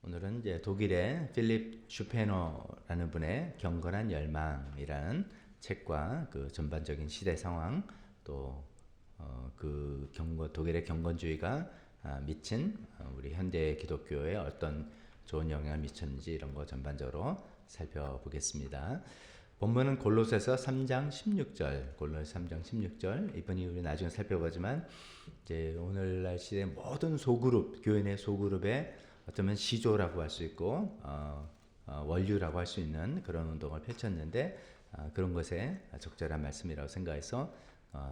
오늘은 이제 독일의 필립 슈페너라는 분의 경건한 열망이라는 책과 그 전반적인 시대 상황 또 독일의 경건주의가 미친 우리 현대 기독교에 어떤 좋은 영향을 미쳤는지 이런 거 전반적으로 살펴보겠습니다. 본문은 골로새서 3장 16절, 골로새 3장 16절. 이번이 우리 나중에 살펴보지만 이제 오늘날 시대 모든 소그룹, 교회 내 소그룹에 어쩌면 시조라고 할 수 있고 원류라고 할 수 있는 그런 운동을 펼쳤는데 그런 것에 적절한 말씀이라고 생각해서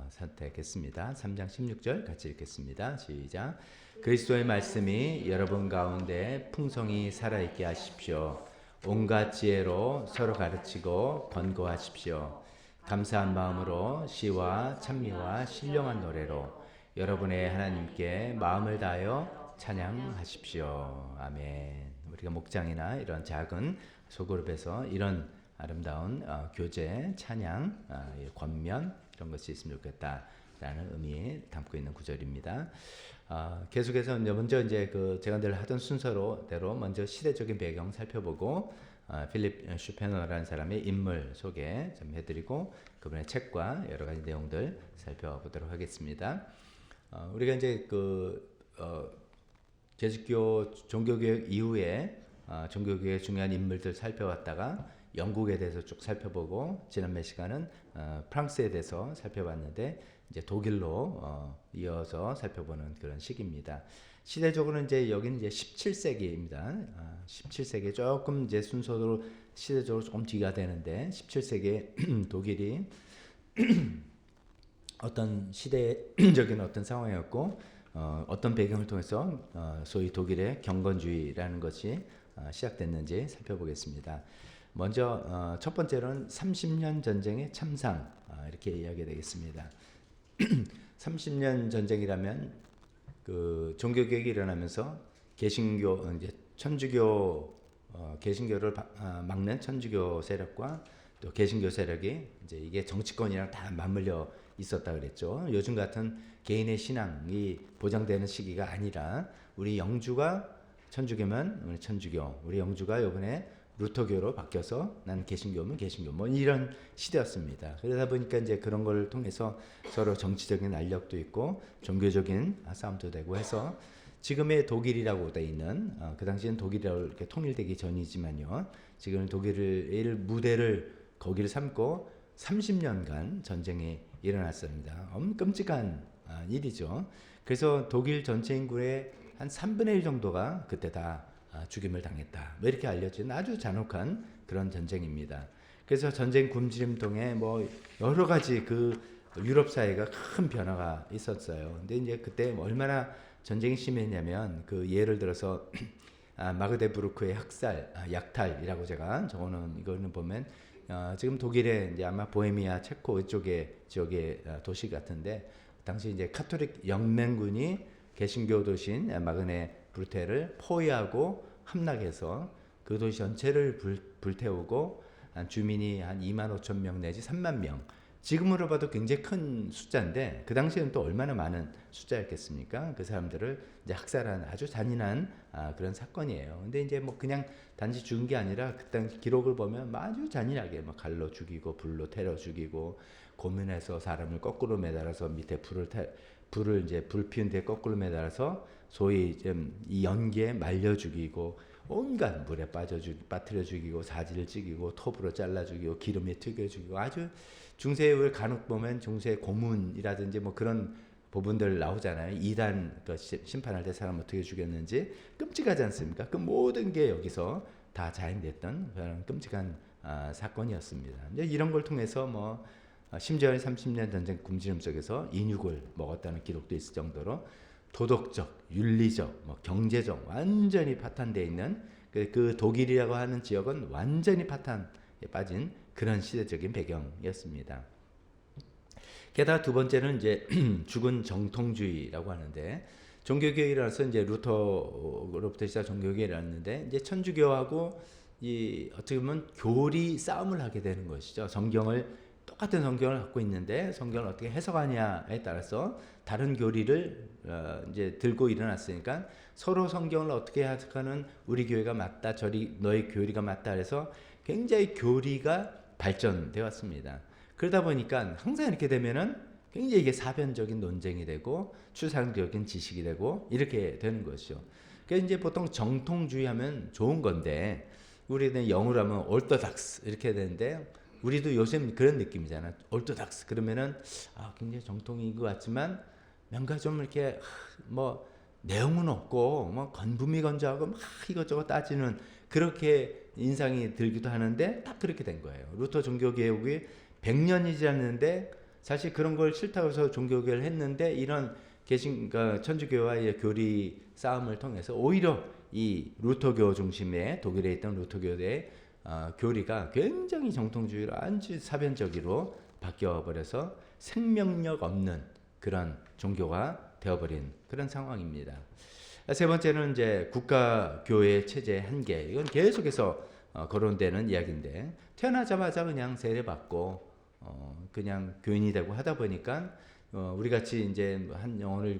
선택했습니다. 3장 16절 같이 읽겠습니다. 시작. 그리스도의 말씀이 여러분 가운데 풍성히 살아있게 하십시오. 온갖 지혜로 서로 가르치고 권고하십시오. 감사한 마음으로 시와 찬미와 신령한 노래로 여러분의 하나님께 마음을 다하여 찬양하십시오. 아멘. 우리가 목장이나 이런 작은 소그룹에서 이런 아름다운 교제, 찬양, 권면 이런 것이 있으면 좋겠다라는 의미 담고 있는 구절입니다. 계속해서 먼저 이제 제가 늘 하던 순서대로 먼저 시대적인 배경 살펴보고 필립 슈페너라는 사람의 인물 소개 좀 해드리고 그분의 책과 여러 가지 내용들 살펴보도록 하겠습니다. 우리가 이제 제주교 종교개혁 이후에 종교개혁의 중요한 인물들 살펴봤다가 영국에 대해서 쭉 살펴보고 지난 몇 시간은 프랑스에 대해서 살펴봤는데 이제 독일로 이어서 살펴보는 그런 시기입니다. 시대적으로는 이제 여기는 이제 17세기입니다. 17세기 조금 이제 순서로 시대적으로 조금 뒤가 되는데 17세기에 독일이 어떤 시대적인 어떤 상황이었고 어떤 배경을 통해서 소위 독일의 경건주의라는 것이 시작됐는지 살펴보겠습니다. 먼저 첫 번째로는 30년 전쟁의 참상 이렇게 이야기 되겠습니다. 30년 전쟁이라면 그 종교개혁이 일어나면서 개신교 이제 천주교 개신교를 막는 천주교 세력과 또 개신교 세력이 이제 이게 정치권이랑 다 맞물려 있었다 그랬죠. 요즘 같은 개인의 신앙이 보장되는 시기가 아니라 우리 영주가 천주교면 우리 천주교, 우리 영주가 이번에 루터교로 바뀌어서 나는 개신교면 개신교 뭐 이런 시대였습니다. 그러다 보니까 이제 그런 걸 통해서 서로 정치적인 알력도 있고 종교적인 싸움도 되고 해서 지금의 독일이라고 돼 있는 그 당시엔 독일이라고 이렇게 통일되기 전이지만요. 지금 독일을 무대를 거기를 삼고 30년간 전쟁이 일어났습니다. 끔찍한 일이죠. 그래서 독일 전체 인구의 한 3분의 1 정도가 그때 다 죽임을 당했다. 뭐 이렇게 알려진 아주 잔혹한 그런 전쟁입니다. 그래서 전쟁 굶주림통에 뭐 여러 가지 그 유럽 사회가 큰 변화가 있었어요. 근데 이제 그때 얼마나 전쟁이 심했냐면 그 예를 들어서 마그데부르크의 약탈이라고 제가 적어놓은 이거는 보면 지금 독일의 이제 아마 보헤미아 체코 이쪽의 지역의 도시 같은데 당시 이제 카톨릭 영맹군이 개신교 도시인 마그네부르테를 포위하고 함락해서 그 도시 전체를 불태우고 주민이 한 2만 5천 명 내지 3만 명. 지금으로 봐도 굉장히 큰 숫자인데 그 당시에는 또 얼마나 많은 숫자였겠습니까? 그 사람들을 이제 학살한 아주 잔인한 그런 사건이에요. 근데 이제 뭐 그냥 단지 죽은 게 아니라 그 당시 기록을 보면 아주 잔인하게 막 갈로 죽이고 불로 태워 죽이고 고문해서 사람을 거꾸로 매달아서 밑에 불을 이제 불 피운 데 거꾸로 매달아서 소위 이 연기에 말려 죽이고 온갖 물에 빠뜨려 죽이고 사지를 찌기고 톱으로 잘라 죽이고 기름에 튀겨 죽이고 아주 중세를 간혹 보면 중세 고문이라든지 뭐 그런 부분들 나오잖아요. 이단 심판할 때 사람 어떻게 죽였는지 끔찍하지 않습니까? 그 모든 게 여기서 다 자행됐던 그런 끔찍한 사건이었습니다. 이제 이런 걸 통해서 뭐 심지어 30년 전쟁 굶주림 속에서 인육을 먹었다는 기록도 있을 정도로 도덕적, 윤리적, 뭐 경제적 완전히 파탄되어 있는 그 독일이라고 하는 지역은 완전히 파탄에 빠진 그런 시대적인 배경이었습니다. 게다가 두 번째는 이제 죽은 정통주의라고 하는데 종교개혁이 일어나서 이제 루터로부터 시작 종교개혁이 일어났는데 이제 천주교하고 이 어떻게 보면 교리 싸움을 하게 되는 것이죠. 성경을 똑같은 성경을 갖고 있는데 성경을 어떻게 해석하냐에 따라서 다른 교리를 이제 들고 일어났으니까 서로 성경을 어떻게 해석하는 우리 교회가 맞다, 저리 너희 교리가 맞다 해서 굉장히 교리가 발전되어 왔습니다. 그러다 보니까 항상 이렇게 되면은 굉장히 이게 사변적인 논쟁이 되고 추상적인 지식이 되고 이렇게 되는 것이죠. 그래서 이제 보통 정통주의 하면 좋은 건데 우리는 영어로 하면 orthodox 이렇게 되는데 우리도 요즘 그런 느낌이잖아. orthodox 그러면은 굉장히 정통인 것 같지만 뭔가 좀 이렇게 뭐 내용은 없고 뭐 건분미건조하고 막 이것저것 따지는 그렇게 인상이 들기도 하는데 딱 그렇게 된 거예요. 루터 종교개혁이 100년이 지났는데 사실 그런 걸 싫다고 해서 종교개혁을 했는데 이런 그러니까 천주교와의 교리 싸움을 통해서 오히려 이 루터교 중심의 독일에 있던 루터교의 교리가 굉장히 정통주의로 아주 사변적으로 바뀌어버려서 생명력 없는 그런 종교가 되어버린 그런 상황입니다. 세 번째는 이제 국가교회 체제 한계. 이건 계속해서 거론되는 이야기인데 태어나자마자 그냥 세례받고 그냥 교인이 되고 하다 보니까 우리 같이 이제 한 영혼을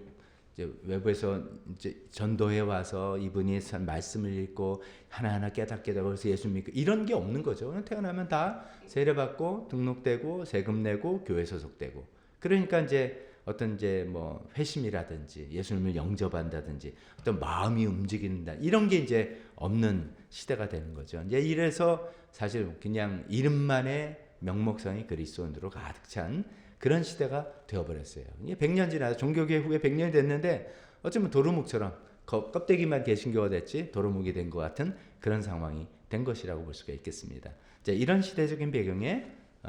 이제 외부에서 이제 전도해 와서 이분이 말씀을 읽고 하나하나 깨닫게 되고 그래서 예수 믿고 이런 게 없는 거죠. 태어나면 다 세례받고 등록되고 세금 내고 교회 소속되고 그러니까 이제 어떤 이제 뭐 회심이라든지 예수님을 영접한다든지 어떤 마음이 움직인다 이런 게 이제 없는 시대가 되는 거죠. 이제 이래서 사실 그냥 이름만의 명목상의 그리스도인으로 가득 찬 그런 시대가 되어버렸어요. 100년 지나서 종교개혁 후에 100년이 됐는데 어쩌면 도루묵처럼 껍데기만 개신교가 됐지 도루묵이 된 것 같은 그런 상황이 된 것이라고 볼 수가 있겠습니다. 자, 이런 시대적인 배경에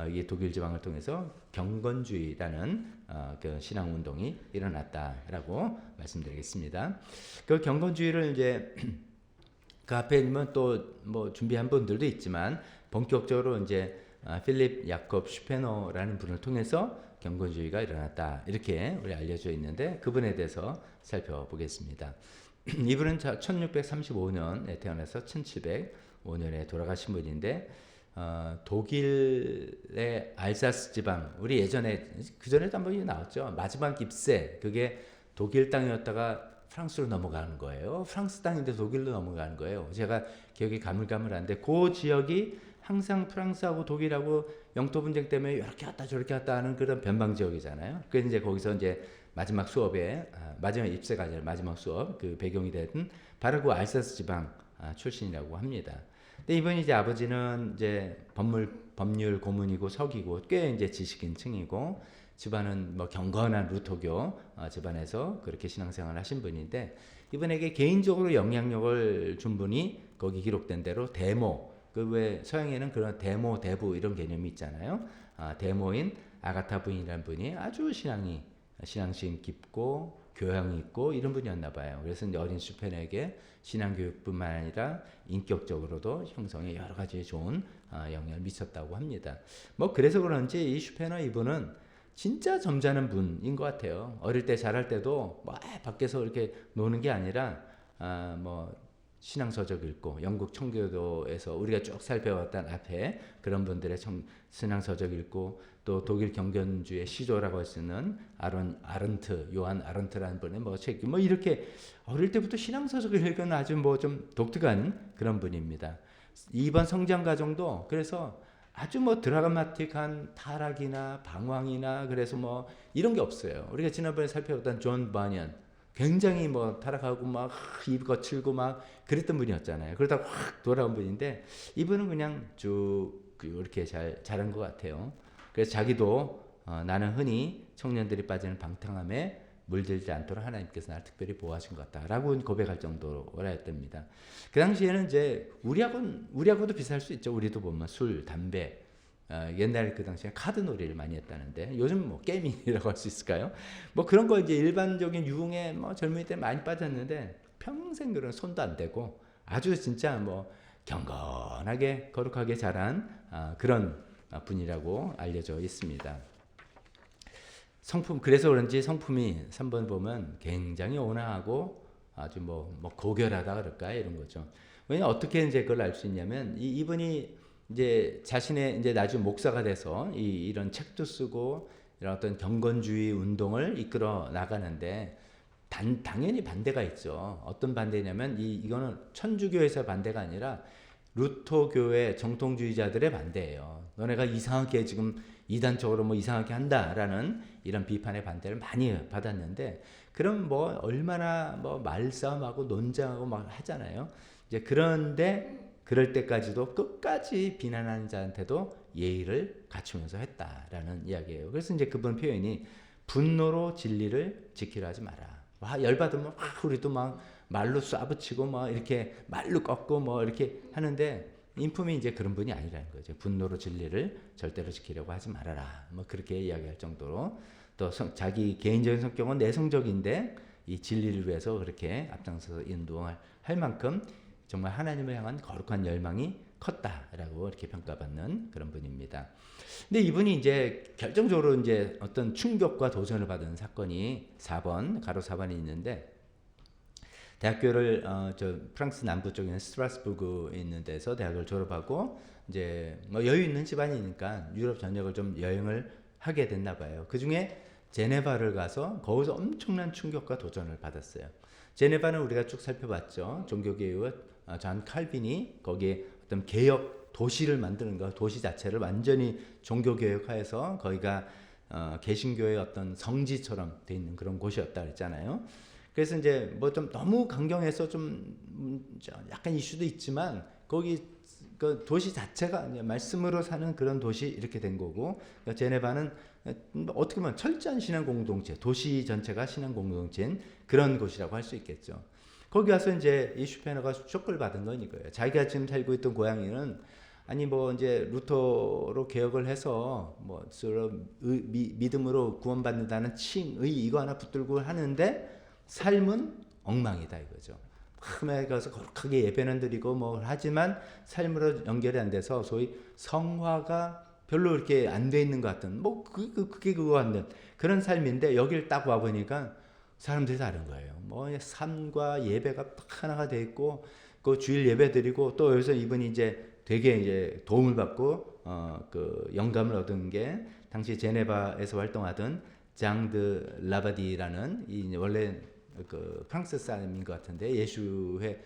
이 독일 지방을 통해서 경건주의라는 그 신앙운동이 일어났다라고 말씀드리겠습니다. 그 경건주의를 이제 그 앞에는 또 뭐 준비한 분들도 있지만 본격적으로 이제 필립 야콥 슈페너라는 분을 통해서 경건주의가 일어났다 이렇게 우리 알려져 있는데 그분에 대해서 살펴보겠습니다. 이분은 1635년에 태어나서 1705년에 돌아가신 분인데 독일의 알사스 지방 우리 예전에 그 전에도 한번 나왔죠. 마지막 깁세 그게 독일 땅이었다가 프랑스로 넘어가는 거예요. 프랑스 땅인데 독일로 넘어가는 거예요. 제가 기억이 가물가물한데 그 지역이 항상 프랑스하고 독일하고 영토 분쟁 때문에 이렇게 왔다 저렇게 왔다 하는 그런 변방 지역이잖아요. 그래서 이제 거기서 이제 마지막 수업에 마지막 입세가 아니라 마지막 수업 그 배경이 됐던 바로 그 알사스 지방 출신이라고 합니다. 근데 이분이 이제 아버지는 이제 법률 고문이고 서기고 꽤 이제 지식인층이고 집안은 뭐 경건한 루터교 집안에서 그렇게 신앙생활을 하신 분인데 이분에게 개인적으로 영향력을 준 분이 거기 기록된 대로 데모 그 왜 서양에는 그런 데모 대부 이런 개념이 있잖아요. 데모인 아가타 부인이라는 분이 아주 신앙심 깊고 교양이 있고 이런 분이었나 봐요. 그래서 이제 어린 슈펜에게 신앙교육뿐만 아니라 인격적으로도 형성에 여러 가지 좋은 영향을 미쳤다고 합니다. 뭐 그래서 그런지 이 슈페너 이분은 진짜 점잖은 분인 것 같아요. 어릴 때 자랄 때도 뭐 밖에서 이렇게 노는 게 아니라 뭐 신앙서적 읽고 영국 청교도에서 우리가 쭉 살펴왔던 앞에 그런 분들의 신앙서적 읽고 또 독일 경건주의 시조라고 할 수 있는 요한 아른트라는 분의 뭐 책, 뭐 이렇게 어릴 때부터 신앙서적을 읽은 아주 뭐 좀 독특한 그런 분입니다. 이번 성장 과정도 그래서 아주 뭐 드라마틱한 타락이나 방황이나 그래서 뭐 이런 게 없어요. 우리가 지난번에 살펴봤던 존 바니언 굉장히 뭐 타락하고 막 입 거칠고 막 그랬던 분이었잖아요. 그러다가 확 돌아온 분인데 이분은 그냥 쭉 이렇게 잘한 것 같아요. 그래서 자기도 나는 흔히 청년들이 빠지는 방탕함에 물들지 않도록 하나님께서 나를 특별히 보호하신 것 같다라고 고백할 정도라 했답니다. 그 당시에는 이제 우리하고도 비슷할 수 있죠. 우리도 보면 술, 담배, 옛날 그 당시에 카드 놀이를 많이 했다는데 요즘 뭐 게임이라고 할 수 있을까요? 뭐 그런 거 이제 일반적인 유흥에 뭐 젊은이 때 많이 빠졌는데 평생 그런 손도 안 대고 아주 진짜 뭐 경건하게 거룩하게 자란 그런 분이라고 알려져 있습니다. 성품 그래서 그런지 성품이 3번 보면 굉장히 온화하고 아주 뭐 고결하다 그럴까 이런 거죠. 왜냐 어떻게 이제 그걸 알 수 있냐면 이분이 이제 자신의 이제 나중 목사가 돼서 이런 책도 쓰고 이런 어떤 경건주의 운동을 이끌어 나가는데 당연히 반대가 있죠. 어떤 반대냐면 이거는 천주교에서 반대가 아니라 루터교의 정통주의자들의 반대예요. 너네가 이상하게 지금 이단적으로 뭐 이상하게 한다라는 이런 비판의 반대를 많이 받았는데, 그럼 뭐 얼마나 뭐 말싸움하고 논쟁하고 막 하잖아요. 이제 그런데 그럴 때까지도 끝까지 비난하는 자한테도 예의를 갖추면서 했다라는 이야기예요. 그래서 이제 그분 표현이 분노로 진리를 지키려 하지 마라. 와, 열받으면 우리도 막 말로 쏴붙이고 막 이렇게 말로 꺾고 뭐 이렇게 하는데, 인품이 이제 그런 분이 아니라는 거죠. 분노로 진리를 절대로 지키려고 하지 말아라. 뭐 그렇게 이야기할 정도로, 또 자기 개인적인 성격은 내성적인데 이 진리를 위해서 그렇게 앞장서서 인도할 만큼 정말 하나님을 향한 거룩한 열망이 컸다라고 이렇게 평가받는 그런 분입니다. 근데 이분이 이제 결정적으로 이제 어떤 충격과 도전을 받은 사건이 4번 가로 4번이 있는데, 대학교를 저 프랑스 남부 쪽에 있는 스트라스부르에 있는 데서 대학을 졸업하고 이제 뭐 여유 있는 집안이니까 유럽 전역을 좀 여행을 하게 됐나 봐요. 그 중에 제네바를 가서 거기서 엄청난 충격과 도전을 받았어요. 제네바는 우리가 쭉 살펴봤죠. 종교개혁의 존 칼빈이 거기에 어떤 개혁 도시를 만드는 거, 도시 자체를 완전히 종교개혁하여서 거기가 개신교의 어떤 성지처럼 돼 있는 그런 곳이었다 그랬잖아요. 그래서 이제 뭐 좀 너무 강경해서 좀 약간 이슈도 있지만, 거기 그 도시 자체가 말씀으로 사는 그런 도시 이렇게 된 거고, 그러니까 제네바는 어떻게 보면 철저한 신앙 공동체, 도시 전체가 신앙 공동체인 그런 곳이라고 할 수 있겠죠. 거기 가서 이제 이 슈페너가 쇼크를 받은 건 이거예요. 자기가 지금 살고 있던 고향에는 아니 뭐 이제 루터로 개혁을 해서 뭐 믿음으로 구원받는다는 칭의 이거 하나 붙들고 하는데 삶은 엉망이다 이거죠. 밤에 가서 거룩하게 예배는 드리고 뭐 하지만 삶으로 연결이 안 돼서 소위 성화가 별로 이렇게 안 돼 있는 것 같은, 뭐 그게 그거 같은 그런 삶인데, 여길 딱 와 보니까 사람들이 다른 거예요. 뭐 삶과 예배가 딱 하나가 돼 있고, 그 주일 예배 드리고, 또 여기서 이분이 이제 되게 이제 도움을 받고 그 영감을 얻은 게 당시 제네바에서 활동하던 장드 라바디라는 이 원래 그 프랑스 사람인 것 같은데, 예수의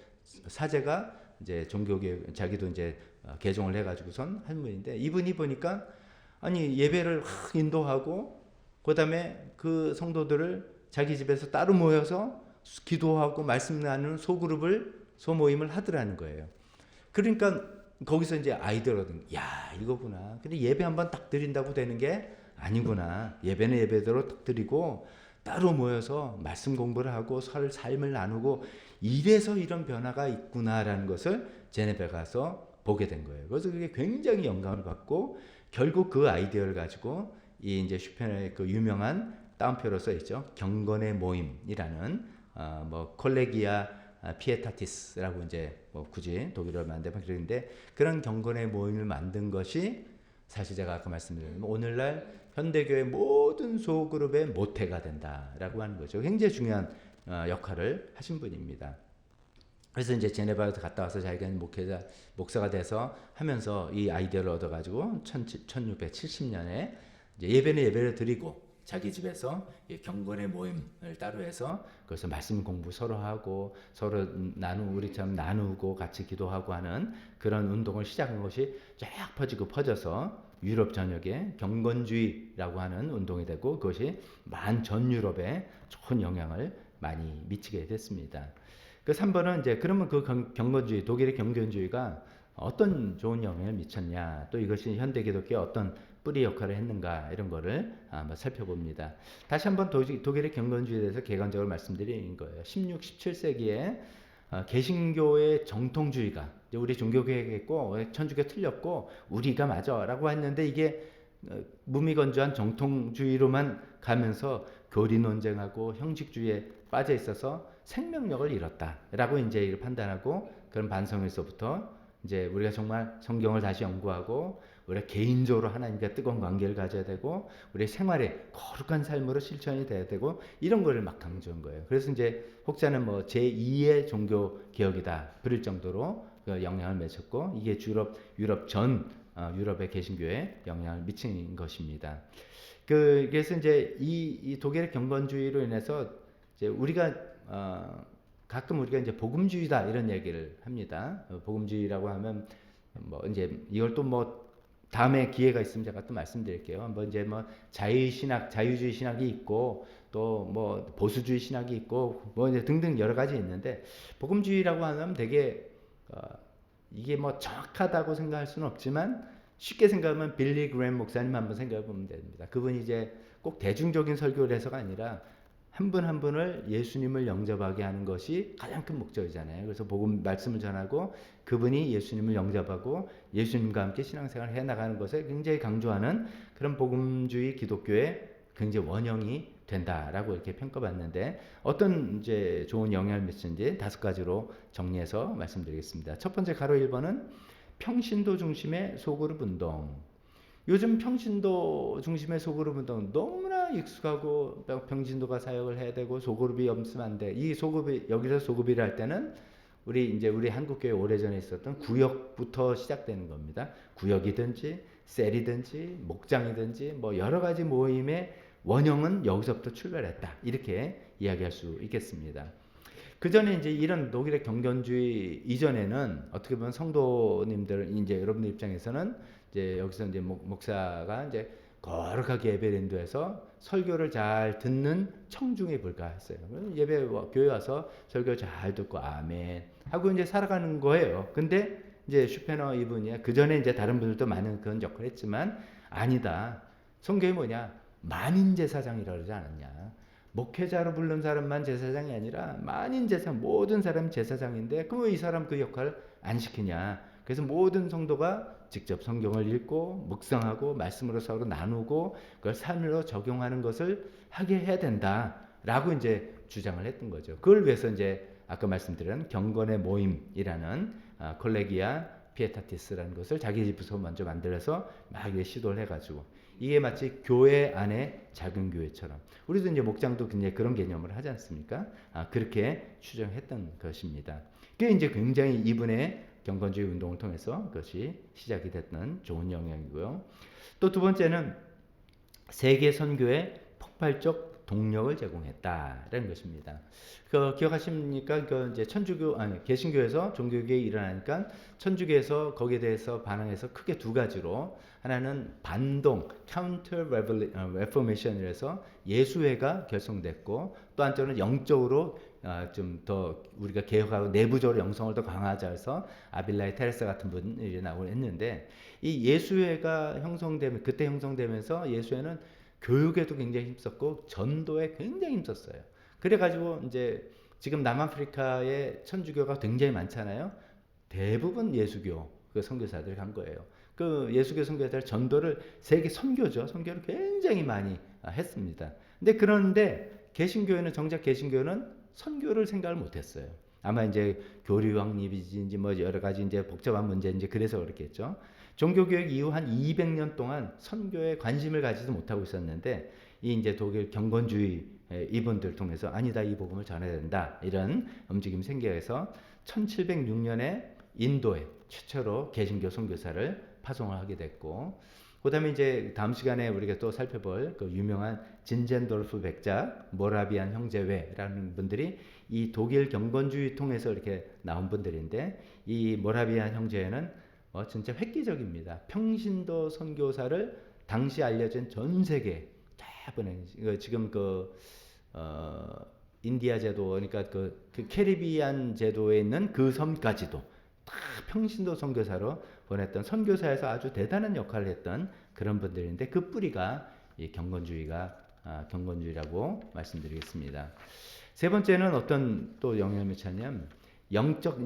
사제가 이제 종교개혁 자기도 이제 개종을 해가지고선 한 분인데, 이분이 보니까 아니 예배를 인도하고 그다음에 그 성도들을 자기 집에서 따로 모여서 기도하고 말씀 나누는 소모임을 하더라는 거예요. 그러니까 거기서 이제 아이디어를 얻은, 야 이거구나. 근데 예배 한번 딱 드린다고 되는 게 아니구나. 예배는 예배대로 딱 드리고 따로 모여서 말씀 공부를 하고 삶을 나누고, 이래서 이런 변화가 있구나라는 것을 제네베 가서 보게 된 거예요. 그래서 그게 굉장히 영감을 받고, 결국 그 아이디어를 가지고 이 이제 슈페너의 그 유명한 따옴표로 써 있죠. 경건의 모임이라는 뭐 콜레기아 피에타티스라고 이제 뭐 굳이 독일어로 만들면 그러는데, 그런 경건의 모임을 만든 것이 사실 제가 아까 말씀드린 오늘날 현대교회 모든 소그룹의 모태가 된다라고 하는 거죠. 굉장히 중요한 역할을 하신 분입니다. 그래서 이제 제네바에 갔다 와서 자기가 목사가 돼서 하면서 이 아이디어를 얻어가지고 1670년에 이제 예배를 드리고 자기 집에서 경건의 모임을 따로 해서 거기서 말씀 공부 서로 하고 서로 우리처럼 나누고 같이 기도하고 하는 그런 운동을 시작한 것이 쫙 퍼져서 유럽 전역에 경건주의라고 하는 운동이 되고, 그것이 전 유럽에 좋은 영향을 많이 미치게 됐습니다. 그 3번은 이제 그러면 그 경건주의, 독일의 경건주의가 어떤 좋은 영향을 미쳤냐, 또 이것이 현대 기독교에 어떤 뿌리 역할을 했는가, 이런 거를 한번 살펴봅니다. 다시 한번 독일의 경건주의에 대해서 개관적으로 말씀드리는 거예요. 16, 17세기에 개신교의 정통주의가 우리 종교개혁했고 천주교 틀렸고 우리가 맞아라고 했는데, 이게 무미건조한 정통주의로만 가면서 교리 논쟁하고 형식주의에 빠져 있어서 생명력을 잃었다라고 이제 판단하고, 그런 반성에서부터 이제 우리가 정말 성경을 다시 연구하고 우리가 개인적으로 하나님과 뜨거운 관계를 가져야 되고 우리 생활에 거룩한 삶으로 실천이 돼야 되고 이런 거를 막 강조한 거예요. 그래서 이제 혹자는 뭐 제2의 종교 개혁이다 부를 정도로 그 영향을 미쳤고 이게 유럽 전 유럽의 개신교에 영향을 미친 것입니다. 그래서 이제 이 독일의 경건주의로 인해서 이제 우리가 가끔 우리가 이제 복음주의다 이런 얘기를 합니다. 복음주의라고 하면 뭐 이제 이걸 또 뭐 다음에 기회가 있으면 제가 또 말씀드릴게요. 뭐 이제 뭐 자유신학, 자유주의 신학이 있고 또 뭐 보수주의 신학이 있고 뭐 이제 등등 여러 가지 있는데 복음주의라고 하면 되게 이게 뭐 정확하다고 생각할 수는 없지만 쉽게 생각하면 빌리 그레임 목사님 한번 생각해 보면 됩니다. 그분이 이제 꼭 대중적인 설교를 해서가 아니라 한 분 한 분을 예수님을 영접하게 하는 것이 가장 큰 목적이잖아요. 그래서 복음 말씀을 전하고 그분이 예수님을 영접하고 예수님과 함께 신앙생활을 해나가는 것을 굉장히 강조하는 그런 복음주의 기독교의 굉장히 원형이 된다라고 이렇게 평가받는데 어떤 이제 좋은 영향을 미치는지 5가지로 정리해서 말씀드리겠습니다. 첫 번째 가로 1번은 평신도 중심의 소그룹 운동. 요즘 평신도 중심의 소그룹 운동 너무나 익숙하고 평신도가 사역을 해야 되고 소그룹이 없으면 안 돼. 이 소그룹이 여기서 소그룹이라 할 때는 우리 한국교회 오래전에 있었던 구역부터 시작되는 겁니다. 구역이든지 셀이든지 목장이든지 뭐 여러 가지 모임의 원형은 여기서부터 출발했다. 이렇게 이야기할 수 있겠습니다. 그 전에 이제 이런 독일의 경건주의 이전에는 어떻게 보면 성도님들 이제 여러분들 입장에서는 이제 여기서 이제 목사가 이제 거룩하게 예배를 인도해서 설교를 잘 듣는 청중이 볼까 했어요. 교회 와서 설교 잘 듣고 아멘 하고 이제 살아가는 거예요. 근데 이제 슈페너 이분이 그 전에 이제 다른 분들도 많은 그런 역할을 했지만 아니다. 성경이 뭐냐? 만인 제사장이라고 그러지 않았냐? 목회자로 부른 사람만 제사장이 아니라 만인 제사장 모든 사람이 제사장인데 그럼 왜 이 사람 그 역할을 안 시키냐? 그래서 모든 성도가 직접 성경을 읽고 묵상하고 말씀으로 서로 나누고 그걸 삶으로 적용하는 것을 하게 해야 된다라고 이제 주장을 했던 거죠. 그걸 위해서 이제 아까 말씀드린 경건의 모임이라는 콜레기아 피에타티스라는 것을 자기 집에서 먼저 만들어서 막 시도를 해가지고 이게 마치 교회 안에 작은 교회처럼 우리도 이제 목장도 굉장히 그런 개념을 하지 않습니까? 그렇게 추정했던 것입니다. 그게 이제 굉장히 이분의 경건주의 운동을 통해서 그것이 시작이 됐던 좋은 영향이고요. 또 두 번째는 세계 선교에 폭발적 동력을 제공했다라는 것입니다. 기억하십니까? 이제 개신교에서 종교개혁이 일어나니까 천주교에서 거기에 대해서 반응해서 크게 2가지로 하나는 반동 (counter reformation이라 해서 예수회가 결성됐고 또 한쪽은 영적으로 좀 더 우리가 개혁하고 내부적으로 영성을 더 강화하자 해서 아빌라의 테레사 같은 분이 나오긴 했는데 이 예수회가 그때 형성되면서 예수회는 교육에도 굉장히 힘썼고 전도에 굉장히 힘썼어요. 그래가지고 이제 지금 남아프리카에 천주교가 굉장히 많잖아요. 대부분 예수교 그 선교사들이 간 거예요. 그 예수교 선교사들 전도를 세계 선교를 굉장히 많이 했습니다. 그런데 정작 개신교는 선교를 생각을 못했어요. 아마 이제 교류 확립이지 뭐 여러 가지 이제 복잡한 문제인지 그래서 그렇겠죠. 종교개혁 이후 한 200년 동안 선교에 관심을 가지지 못하고 있었는데 이 이제 독일 경건주의 이분들 통해서 아니다 이 복음을 전해야 된다 이런 움직임이 생겨서 1706년에 인도에 최초로 개신교 선교사를 파송을 하게 됐고 그다음에 이제 다음 시간에 우리가 또 살펴볼 그 유명한 진젠도르프 백작 모라비안 형제회라는 분들이 이 독일 경건주의 통해서 이렇게 나온 분들인데 이 모라비안 형제회는 진짜 획기적입니다. 평신도 선교사를 당시 알려진 전 세계 다 보내 지금 인디아 제도 그러니까 그 캐리비안 제도에 있는 그 섬까지도 다 평신도 선교사로 보냈던 선교사에서 아주 대단한 역할을 했던 그런 분들인데 그 뿌리가 이 경건주의라고 말씀드리겠습니다. 세 번째는 어떤 또 영향을 미쳤냐면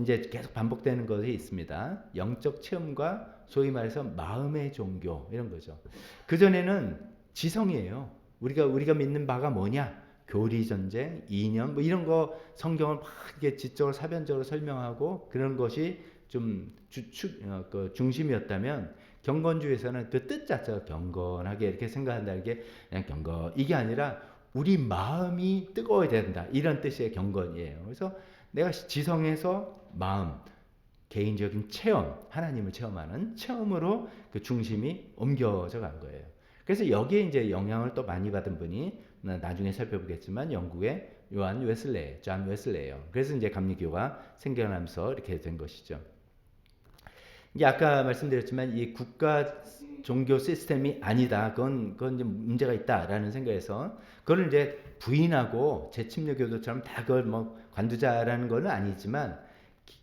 이제 계속 반복되는 것이 있습니다. 영적 체험과 소위 말해서 마음의 종교 이런 거죠. 그 전에는 지성이에요. 우리가 믿는 바가 뭐냐? 교리 전쟁, 이념 뭐 이런 거 성경을 막 이렇게 지적으로 사변적으로 설명하고 그런 것이 그 중심이었다면 경건주의에서는 그 뜻 자체가 경건하게 이렇게 생각한다는 게 그냥 경건 이게 아니라 우리 마음이 뜨거워야 된다 이런 뜻의 경건이에요. 그래서 내가 지성에서 마음 개인적인 체험 하나님을 체험하는 체험으로 그 중심이 옮겨져 간 거예요. 그래서 여기에 이제 영향을 또 많이 받은 분이 나중에 살펴보겠지만 영국의 존 웨슬레예요. 그래서 이제 감리교가 생겨나면서 이렇게 된 것이죠. 이게 아까 말씀드렸지만 이 국가 종교 시스템이 아니다. 그건 이제 문제가 있다라는 생각에서 그걸 이제 부인하고 재침례교도처럼 다 그걸 뭐 관두자라는 건 아니지만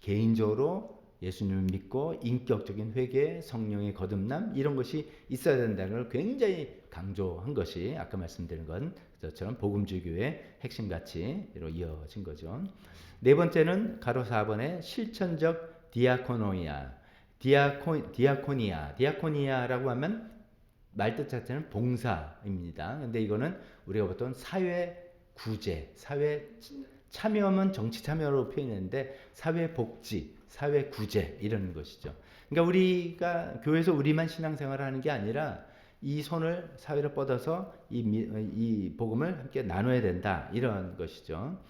개인적으로 예수님을 믿고 인격적인 회개, 성령의 거듭남 이런 것이 있어야 된다는 걸 굉장히 강조한 것이 아까 말씀드린 것처럼 복음주교의 핵심 가치로 이어진 거죠. 네 번째는 가로 4번의 실천적 디아코니아라고 하면 말뜻 자체는 봉사입니다. 근데 이거는 우리가 보통 사회 구제, 사회 참여면 정치 참여로 표현했는데 사회 복지, 사회 구제 이런 것이죠. 그러니까 우리가 교회에서 우리만 신앙생활을 하는 게 아니라 이 손을 사회로 뻗어서 이 복음을 함께 나눠야 된다 이런 것이죠.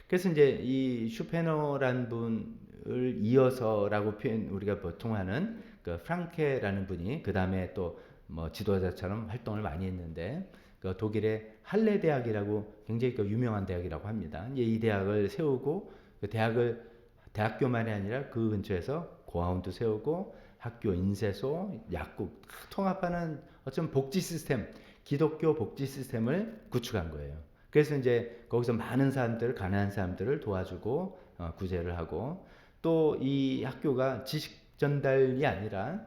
그래서 이제 이 슈페너라는 분을 이어서라고 표현 우리가 보통 하는 그 프랑케라는 분이 그 다음에 또 뭐 지도자처럼 활동을 많이 했는데 그 독일의 할레 대학이라고 굉장히 그 유명한 대학이라고 합니다. 이제 이 대학을 세우고 그 대학교만이 아니라 그 근처에서 고아원도 세우고 학교, 인쇄소, 약국 통합하는 어떤 복지 시스템, 기독교 복지 시스템을 구축한 거예요. 그래서 이제 거기서 많은 사람들, 가난한 사람들을 도와주고 구제를 하고 또 이 학교가 지식 전달이 아니라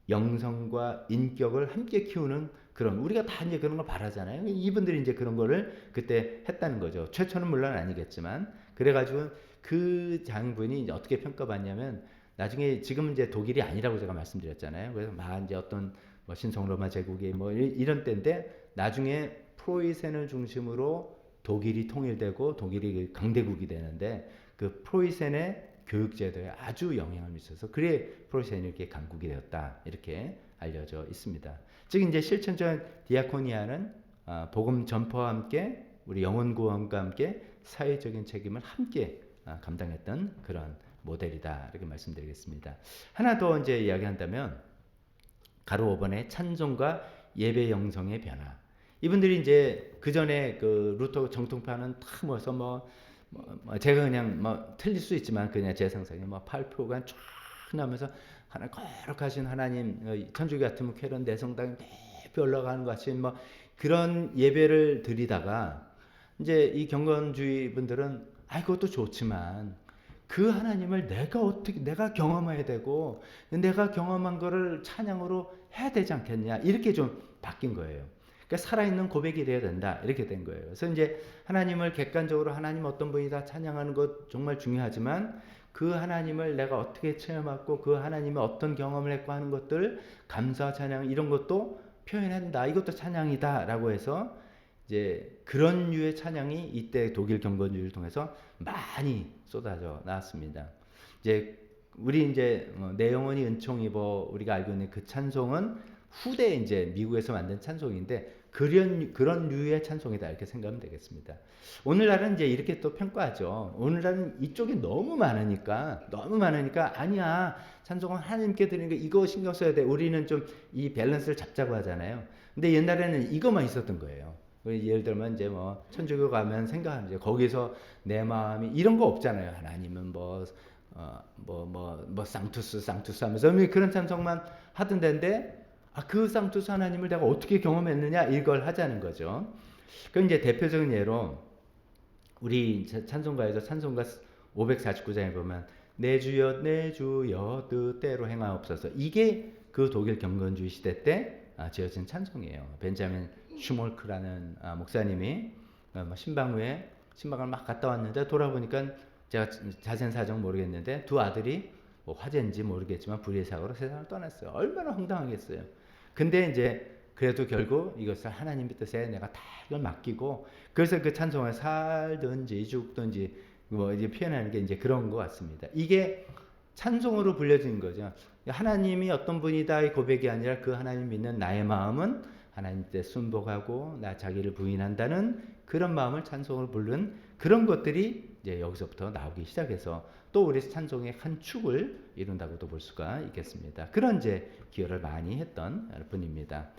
영성과 인격을 함께 키우는 그런 우리가 다 이제 그런 걸 바라잖아요. 이분들이 이제 그런 거를 그때 했다는 거죠. 최초는 물론 아니겠지만 그래가지고 그 장군이 이제 어떻게 평가받냐면 나중에 지금 이제 독일이 아니라고 제가 말씀드렸잖아요. 그래서 막 이제 어떤 뭐 신성로마 제국이 뭐 이런 때인데 나중에 프로이센을 중심으로 독일이 통일되고 독일이 강대국이 되는데 그 프로이센의 교육제도에 아주 영향을 미쳐서 그래 프로이센이 이렇게 강국이 되었다 이렇게 알려져 있습니다. 즉 이제 실천적 디아코니아는 복음 전파와 함께 우리 영혼 구원과 함께 사회적인 책임을 함께 감당했던 그런 모델이다 이렇게 말씀드리겠습니다. 하나 더 이제 이야기한다면 가로 5번의 찬송과 예배 영성의 변화. 이분들이 이제 그 전에 그 루터 정통파는 탁 모여서 제가 그냥 틀릴 수 있지만 그냥 제 상상에 8표가 쫙 나면서 하나 거룩하신 하나님 천주교 같으면 캐런 내성당이 높이 올라가는 것 같이 그런 예배를 드리다가 이제 이 경건주의 분들은 그것도 좋지만 그 하나님을 내가 경험해야 되고 내가 경험한 거를 찬양으로 해야 되지 않겠냐 이렇게 좀 바뀐 거예요. 그러니까 살아있는 고백이 되어야 된다 이렇게 된 거예요. 그래서 이제 하나님을 객관적으로 하나님 어떤 분이다 찬양하는 것 정말 중요하지만 그 하나님을 내가 어떻게 체험하고 그 하나님의 어떤 경험을 했고 하는 것들 감사 찬양 이런 것도 표현한다. 이것도 찬양이다라고 해서 이제 그런 류의 찬양이 이때 독일 경건주의를 통해서 많이 쏟아져 나왔습니다. 이제 우리 이제 내 영혼이 은총 입어 우리가 알고 있는 그 찬송은 후대 이제 미국에서 만든 찬송인데 그런 류의 찬송이다 이렇게 생각하면 되겠습니다. 오늘날은 이제 이렇게 또 평가하죠. 오늘날은 이쪽이 너무 많으니까 아니야 찬송은 하나님께 드리는 게 이거 신경 써야 돼. 우리는 좀 이 밸런스를 잡자고 하잖아요. 근데 옛날에는 이것만 있었던 거예요. 예를 들면 이제 천주교 가면 생각하는 거기서 내 마음이 이런 거 없잖아요. 하나님은 쌍투스 하면서 그런 찬송만 하던 데인데 그 쌍투스 하나님을 내가 어떻게 경험했느냐 이걸 하자는 거죠. 그럼 이제 대표적인 예로 우리 찬송가에서 찬송가 549장에 보면 내 주여 뜻대로 행하옵소서 이게 그 독일 경건주의 시대 때 지어진 찬송이에요. 벤자민 슈몰크라는 목사님이 신방을 막 갔다 왔는데 돌아보니까 제가 자세한 사정 모르겠는데 두 아들이 화재인지 모르겠지만 불의의 사고로 세상을 떠났어요. 얼마나 황당하겠어요. 근데 이제 그래도 결국 이것을 하나님 뜻에 내가 다 이걸 맡기고 그래서 그 찬송을 살든지 죽든지 이제 표현하는 게 이제 그런 것 같습니다. 이게 찬송으로 불려지는 거죠. 하나님이 어떤 분이다의 고백이 아니라 그 하나님 믿는 나의 마음은 하나님 때 순복하고 나 자기를 부인한다는 그런 마음을 찬송으로 부른 그런 것들이 이제 여기서부터 나오기 시작해서 또 우리 찬송의 한 축을 이룬다고도 볼 수가 있겠습니다. 그런 이제 기여를 많이 했던 분입니다.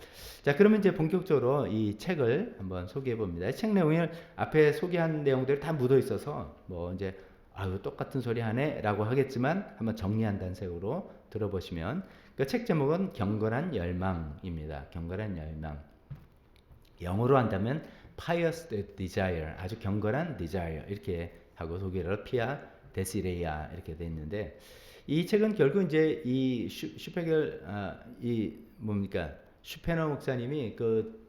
자, 그러면 이제 본격적으로 이 책을 한번 소개해 봅니다. 책 내용을 앞에 소개한 내용들이 다 묻어 있어서 뭐 이제 아유 똑같은 소리 하네라고 하겠지만 한번 정리한다는 색으로 들어보시면 그 책 제목은 경건한 열망입니다. 경건한 열망. 영어로 한다면 pious desire, 아주 경건한 desire 이렇게 하고 독일어로 피아 데시레이아 이렇게 돼 있는데 이 책은 결국 이제 이 슈페겔 이 뭡니까 슈페너 목사님이 그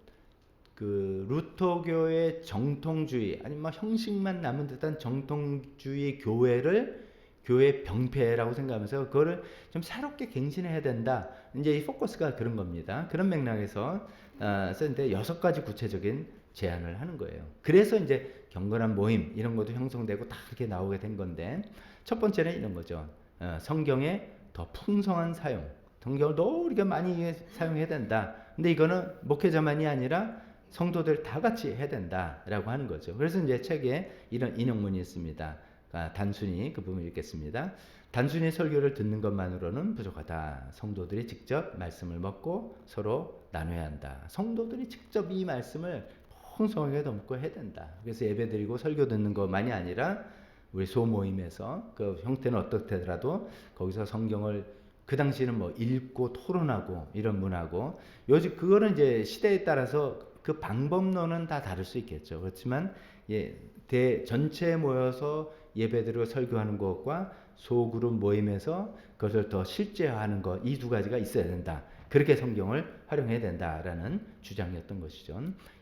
루터교의 정통주의 아니 뭐 형식만 남은 듯한 정통주의 교회 병폐라고 생각하면서 그거를 좀 새롭게 갱신해야 된다. 이제 이 포커스가 그런 겁니다. 그런 맥락에서 썼는데 6가지 구체적인 제안을 하는 거예요. 그래서 이제 경건한 모임 이런 것도 형성되고 다 그렇게 나오게 된 건데 첫 번째는 이런 거죠. 성경의 더 풍성한 사용. 성경을 더 우리가 많이 사용해야 된다. 근데 이거는 목회자만이 아니라 성도들 다 같이 해야 된다라고 하는 거죠. 그래서 이제 책에 이런 인용문이 있습니다. 단순히 그 부분을 읽겠습니다. 단순히 설교를 듣는 것만으로는 부족하다. 성도들이 직접 말씀을 먹고 서로 나눠야 한다. 성도들이 직접 이 말씀을 풍성하게 담고 해야 된다. 그래서 예배드리고 설교 듣는 것만이 아니라 우리 소모임에서 그 형태는 어떻더라도 거기서 성경을 그 당시에는 뭐 읽고 토론하고 이런 문화고 요즘 그거는 이제 시대에 따라서 그 방법론은 다 다를 수 있겠죠. 그렇지만 전체에 모여서 예배드리고 설교하는 것과 소그룹 모임에서 그것을 더 실제화하는 것 이 두 가지가 있어야 된다. 그렇게 성경을 활용해야 된다라는 주장이었던 것이죠.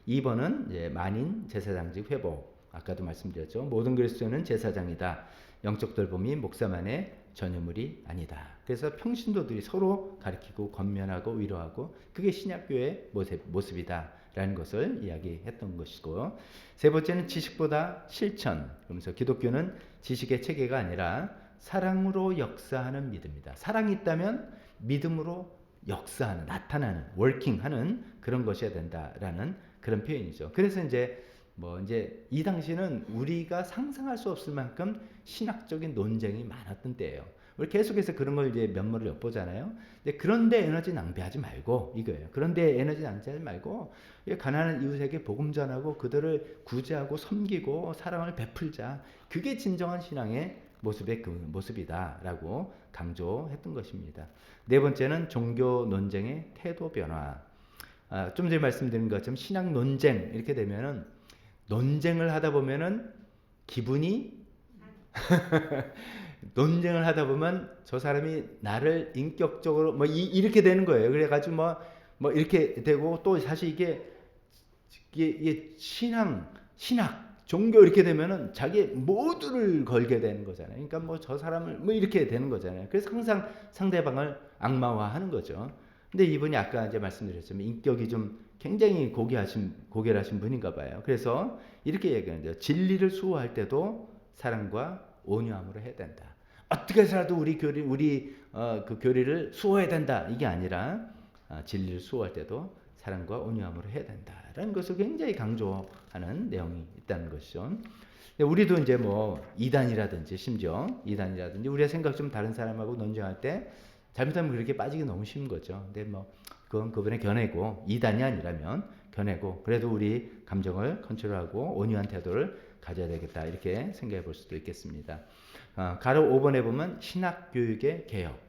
2번은 이제 만인 제사장직 회복. 아까도 말씀드렸죠. 모든 그리스도인은 제사장이다. 영적 돌봄이 목사만의 전유물이 아니다. 그래서 평신도들이 서로 가르치고 권면하고 위로하고 그게 신약교회의 모습이다. 라는 것을 이야기했던 것이고 세 번째는 지식보다 실천. 그러면서 기독교는 지식의 체계가 아니라 사랑으로 역사하는 믿음이다. 사랑이 있다면 믿음으로 역사하는, 나타나는, 워킹하는 그런 것이어야 된다라는 그런 표현이죠. 그래서 이제 이 당시는 우리가 상상할 수 없을 만큼 신학적인 논쟁이 많았던 때예요. 우리 계속해서 그런 걸 이제 면모를 엿보잖아요. 근데 그런데 에너지 낭비하지 말고 이거예요. 그런데 에너지 낭비하지 말고 가난한 이웃에게 복음 전하고 그들을 구제하고 섬기고 사랑을 베풀자. 그게 진정한 신앙의 모습의 그 모습이다라고 강조했던 것입니다. 네 번째는 종교 논쟁의 태도 변화. 좀 전에 말씀드린 것처럼 신학 논쟁 이렇게 되면은 논쟁을 하다 보면은 기분이 논쟁을 하다 보면 저 사람이 나를 인격적으로 이렇게 되는 거예요. 그래가지고 뭐 이렇게 되고 또 사실 이게 신학, 종교 이렇게 되면은 자기 모두를 걸게 되는 거잖아요. 그러니까 뭐 저 사람을 이렇게 되는 거잖아요. 그래서 항상 상대방을 악마화하는 거죠. 근데 이분이 아까 이제 말씀드렸지만 인격이 좀 굉장히 고결하신 분인가 봐요. 그래서 이렇게 얘기하는데요. 진리를 수호할 때도 사랑과 온유함으로 해야 된다. 어떻게 해서라도 우리 그 교리를 수호해야 된다. 이게 아니라 진리를 수호할 때도 사랑과 온유함으로 해야 된다라는 것을 굉장히 강조하는 내용이 있다는 것이죠. 우리도 이제 이단이라든지 심지어 이단이라든지 우리가 생각 좀 다른 사람하고 논쟁할 때 잘못하면 그렇게 빠지기 너무 쉬운 거죠. 근데 그건 그분의 견해고 이단이 아니라면 견해고 그래도 우리 감정을 컨트롤하고 온유한 태도를 가져야 되겠다 이렇게 생각해 볼 수도 있겠습니다. 가로 5번에 보면 신학교육의 개혁.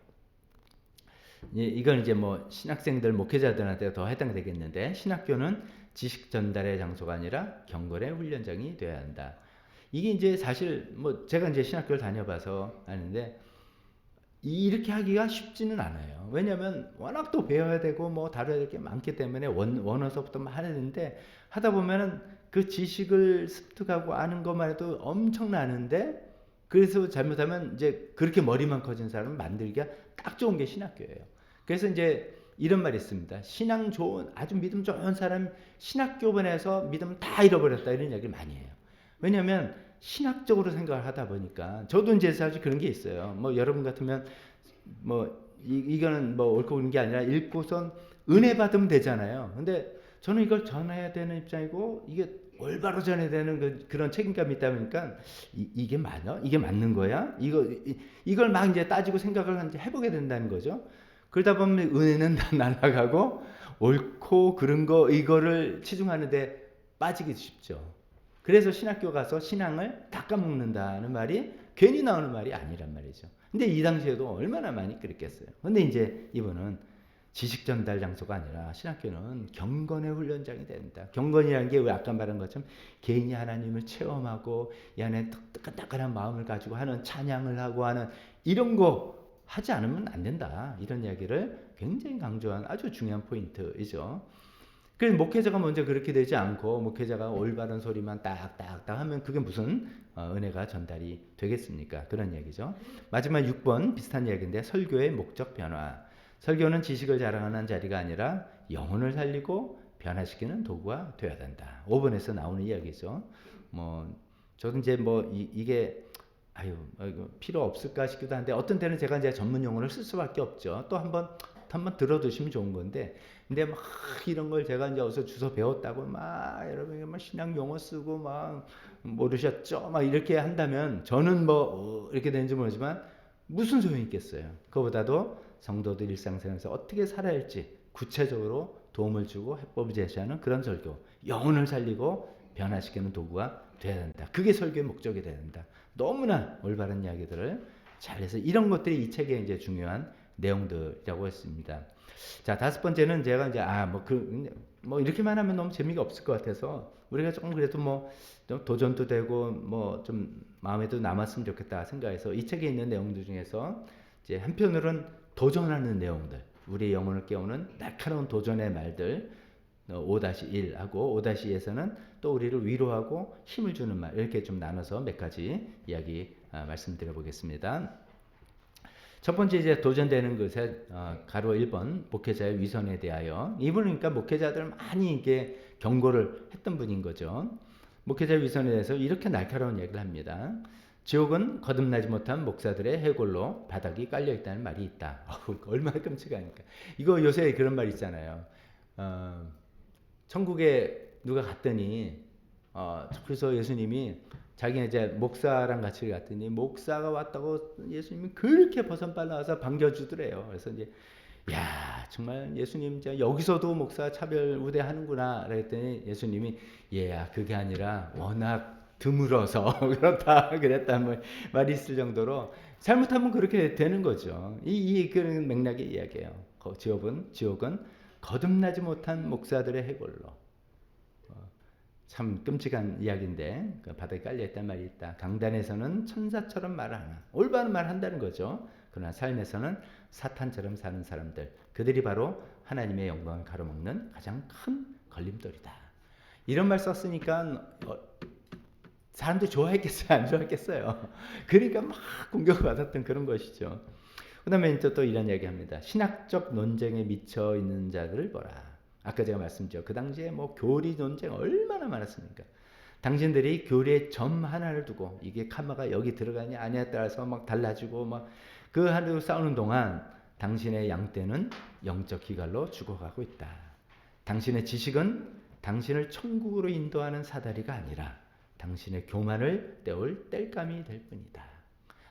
이건 이제 신학생들 목회자들한테 더 해당되겠는데 신학교는 지식 전달의 장소가 아니라 경건의 훈련장이 되어야 한다. 이게 이제 사실 제가 이제 신학교를 다녀봐서 아는데 이렇게 하기가 쉽지는 않아요. 왜냐하면 워낙 또 배워야 되고 다뤄야 될 게 많기 때문에 원어서부터 해야 되는데 하다 보면은 그 지식을 습득하고 아는 것만 해도 엄청나는데 그래서 잘못하면 이제 그렇게 머리만 커진 사람을 만들기가 딱 좋은 게 신학교예요. 그래서 이제 이런 말이 있습니다. 신앙 좋은 아주 믿음 좋은 사람 신학교 보내서 믿음 다 잃어버렸다 이런 얘기를 많이 해요. 왜냐하면 신학적으로 생각을 하다 보니까 저도 이제 사실 그런 게 있어요. 뭐 여러분 같으면 뭐 이거는 뭐 옳고 그른 게 아니라 읽고선 은혜 받으면 되잖아요. 근데 저는 이걸 전해야 되는 입장이고 이게 올바로 전해야 되는 그런 책임감이 있다 보니까 이게 맞아? 이게 맞는 거야? 이걸 막 이제 따지고 생각을 이제 해보게 된다는 거죠. 그러다 보면 은혜는 날아가고 옳고 그른 거 이거를 치중하는데 빠지기 쉽죠. 그래서 신학교 가서 신앙을 닦아먹는다는 말이 괜히 나오는 말이 아니란 말이죠. 근데 이 당시에도 얼마나 많이 그랬겠어요. 근데 이제 이분은 지식 전달 장소가 아니라 신학교는 경건의 훈련장이 된다. 경건이라는 게 왜 아까 말한 것처럼 개인이 하나님을 체험하고 이 안에 따끈따끈한 마음을 가지고 하는 찬양을 하고 하는 이런 거 하지 않으면 안 된다. 이런 이야기를 굉장히 강조한 아주 중요한 포인트이죠. 그래서 목회자가 먼저 그렇게 되지 않고 목회자가 올바른 소리만 딱딱딱 하면 그게 무슨 은혜가 전달이 되겠습니까? 그런 얘기죠. 마지막 6번 비슷한 이야기인데 설교의 목적 변화. 설교는 지식을 자랑하는 자리가 아니라 영혼을 살리고 변화시키는 도구가 되어야 된다. 5번에서 나오는 이야기죠. 뭐 저도 이제 뭐 이게 필요 없을까 싶기도 한데 어떤 때는 제가 이제 전문 용어를 쓸 수밖에 없죠. 또 한번 들어두시면 좋은 건데, 근데 막 이런 걸 제가 이제 어디서 주워 배웠다고 막 여러분이 막 신앙 용어 쓰고 막 모르셨죠? 막 이렇게 한다면 저는 뭐 이렇게 되는지 모르지만 무슨 소용이 있겠어요. 그거보다도 성도들 일상생활에서 어떻게 살아야 할지 구체적으로 도움을 주고 해법을 제시하는 그런 설교, 영혼을 살리고 변화시키는 도구가 돼야 된다. 그게 설교의 목적이 돼야 된다. 너무나 올바른 이야기들을 잘해서 이런 것들이 이 책의 이제 중요한 내용들이라고 했습니다. 자, 다섯 번째는 제가 이제 뭐 이렇게만 하면 너무 재미가 없을 것 같아서 우리가 조금 그래도 뭐 좀 도전도 되고 뭐 좀 마음에도 남았으면 좋겠다 생각해서 이 책에 있는 내용들 중에서 이제 한편으로는 도전하는 내용들, 우리의 영혼을 깨우는 날카로운 도전의 말들 5-1하고 5-2에서는 또 우리를 위로하고 힘을 주는 말 이렇게 좀 나눠서 몇 가지 이야기 말씀드려 보겠습니다. 첫 번째 이제 도전되는 것에 가로 1번 목회자의 위선에 대하여 이분은 그러니까 목회자들 많이 이게 경고를 했던 분인 거죠. 목회자의 위선에 대해서 이렇게 날카로운 얘기를 합니다. 지옥은 거듭나지 못한 목사들의 해골로 바닥이 깔려 있다는 말이 있다. 얼마나 끔찍하니까. 이거 요새 그런 말 있잖아요. 천국에 누가 갔더니 그래서 예수님이 자기는 이제 목사랑 같이 갔더니 목사가 왔다고 예수님이 그렇게 버선발 나와서 반겨주더래요. 그래서 이제 야 정말 예수님 이제 여기서도 목사 차별 우대하는구나 그랬더니 예수님이 얘야 그게 아니라 워낙 드물어서 그렇다 그랬다는 말이 있을 정도로 잘못하면 그렇게 되는 거죠. 이 그런 맥락의 이야기예요. 지옥은 거듭나지 못한 목사들의 해골로. 참 끔찍한 이야기인데 바닥에 깔려있단 말이 있다. 강단에서는 천사처럼 말하나 올바른 말 한다는 거죠. 그러나 삶에서는 사탄처럼 사는 사람들, 그들이 바로 하나님의 영광을 가로막는 가장 큰 걸림돌이다. 이런 말 썼으니까 사람들이 좋아했겠어요? 안 좋아했겠어요? 그러니까 막 공격을 받았던 그런 것이죠. 그 다음에 또 이런 얘기합니다. 신학적 논쟁에 미쳐 있는 자들을 보라. 아까 제가 말씀드렸죠. 그 당시에 뭐 교리 논쟁 얼마나 많았습니까? 당신들이 교리의 점 하나를 두고 이게 카마가 여기 들어가냐 아니냐에 따라서 막 달라지고 막 그 하루 싸우는 동안 당신의 양떼는 영적 기갈로 죽어가고 있다. 당신의 지식은 당신을 천국으로 인도하는 사다리가 아니라 당신의 교만을 때울 땔감이 될 뿐이다.